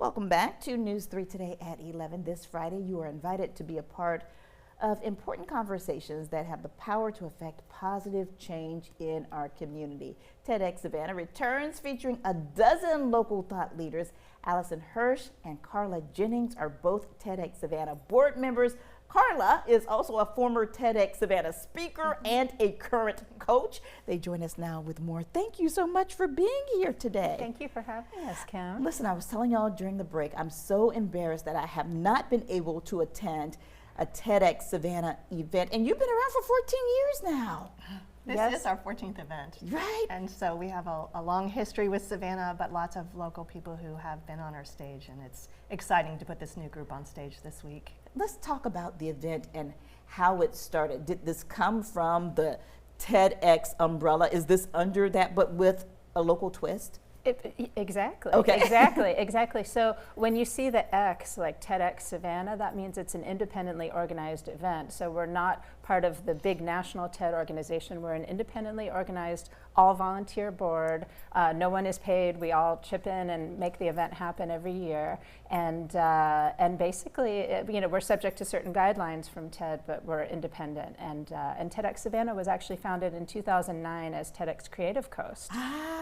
Welcome back to News 3 Today at 11. This Friday, you are invited to be a part of important conversations that have the power to affect positive change in our community. TedxSavannah returns featuring a dozen local thought leaders. Allison Hirsch and Carla Jennings are both TedxSavannah board members. Carla is also a former TedxSavannah speaker and a current coach. They join us now with more. Thank you so much for being here today. Thank you for having us, Kim. Listen, I was telling y'all during the break, I'm so embarrassed that I have not been able to attend a TedxSavannah event, and you've been around for 14 years now. This is our 14th event. Right. And so we have a long history with Savannah, but lots of local people who have been on our stage, and it's exciting to put this new group on stage this week. Let's talk about the event and how it started. Did this come from the TEDx umbrella? Is this under that, but with a local twist? Exactly. Okay. Exactly. So when you see the X, like TedxSavannah, that means it's an independently organized event. So we're not part of the big national TED organization. We're an independently organized, all-volunteer board. No one is paid. We all chip in and make the event happen every year. And basically, we're subject to certain guidelines from TED, but we're independent. And TedxSavannah was actually founded in 2009 as TEDx Creative Coast.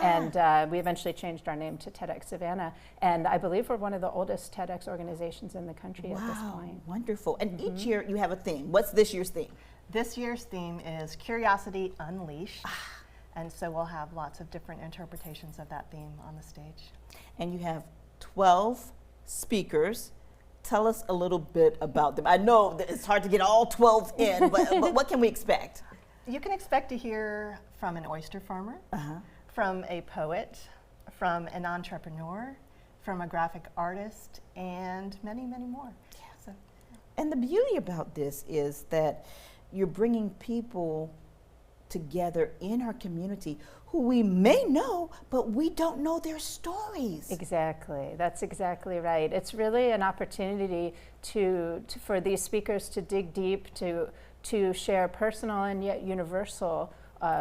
And we eventually changed our name to TedxSavannah. And I believe we're one of the oldest TEDx organizations in the country at this point. Wonderful. And each year you have a theme. What's this year's theme? This year's theme is Curiosity Unleashed. And so we'll have lots of different interpretations of that theme on the stage. And you have 12 speakers. Tell us a little bit about them. I know that it's hard to get all 12 in, but what can we expect? You can expect to hear from an oyster farmer, from a poet, from an entrepreneur, from a graphic artist, and many, many more. Yeah. So, and the beauty about this is that you're bringing people together in our community who we may know, but we don't know their stories. Exactly. That's exactly right. It's really an opportunity for these speakers to dig deep, to share personal and yet universal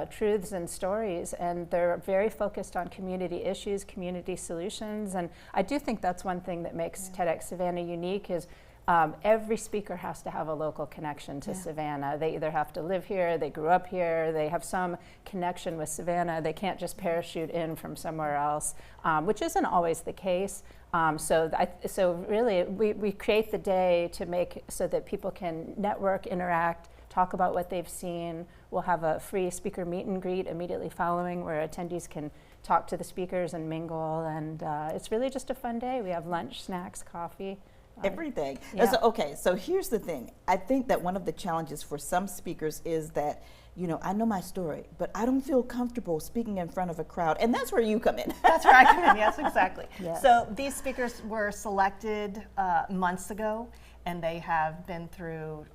truths and stories, and they're very focused on community issues, community solutions, and I do think that's one thing that makes TedxSavannah unique is every speaker has to have a local connection to Savannah. They either have to live here, they grew up here, they have some connection with Savannah. They can't just parachute in from somewhere else, which isn't always the case. So really, we create the day to make so that people can network, interact, talk about what they've seen. We'll have a free speaker meet and greet immediately following where attendees can talk to the speakers and mingle, and it's really just a fun day. We have lunch, snacks, coffee. Everything. Yeah. So here's the thing. I think that one of the challenges for some speakers is that, I know my story, but I don't feel comfortable speaking in front of a crowd, and that's where you come in. That's where I come in, yes, exactly. Yes. So these speakers were selected months ago, and they have been through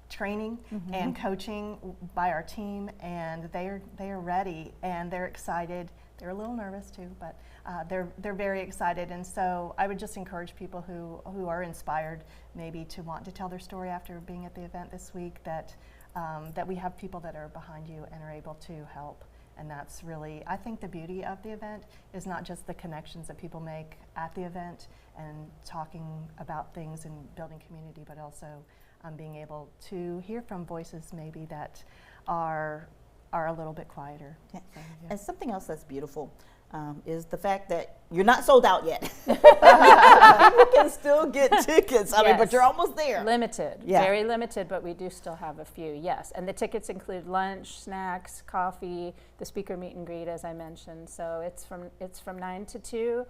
training and coaching by our team, and they are ready, and they're excited. They're a little nervous too, but they're very excited. And so I would just encourage people who are inspired maybe to want to tell their story after being at the event this week that we have people that are behind you and are able to help. And that's really, I think the beauty of the event is not just the connections that people make at the event and talking about things and building community, but also being able to hear from voices maybe that are a little bit quieter. Yeah. So, yeah. And something else that's beautiful is the fact that you're not sold out yet. People can still get tickets, but you're almost there. Limited, very limited, but we do still have a few, yes. And the tickets include lunch, snacks, coffee, the speaker meet and greet, as I mentioned. So it's from 9 to 2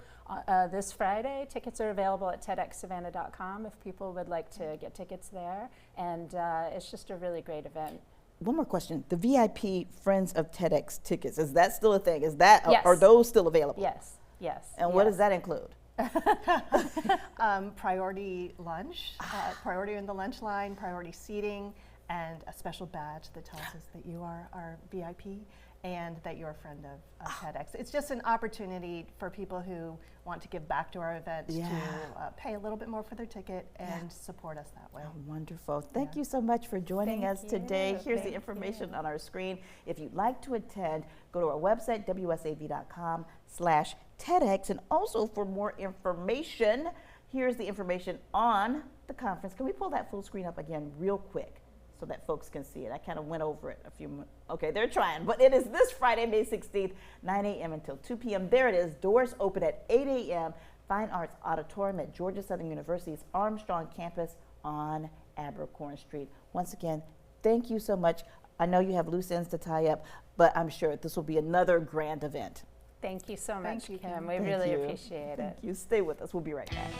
this Friday. Tickets are available at TedxSavannah.com if people would like to get tickets there. And it's just a really great event. One more question. The VIP Friends of TEDx tickets, is that still a thing? Is that, yes. Are those still available? Yes. And what does that include? Priority lunch, priority in the lunch line, priority seating, and a special badge that tells us that you are our VIP and that you're a friend of TEDx. It's just an opportunity for people who want to give back to our event to pay a little bit more for their ticket and support us that way. Oh, wonderful. Thank you so much for joining us today. Here's the information on our screen. If you'd like to attend, go to our website, wsav.com, TedxSavannah/TEDx. And also for more information, here's the information on the conference. Can we pull that full screen up again real quick so that folks can see it? I kind of went over it a few minutes. Okay, they're trying, but it is this Friday, May 16th, 9 a.m. until 2 p.m. There it is. Doors open at 8 a.m. Fine Arts Auditorium at Georgia Southern University's Armstrong campus on Abercorn Street. Once again, thank you so much. I know you have loose ends to tie up, but I'm sure this will be another grand event. Thank you so much, Thank you, Kim. Kim. We Thank really you. appreciate it. Thank you. Stay with us. We'll be right back.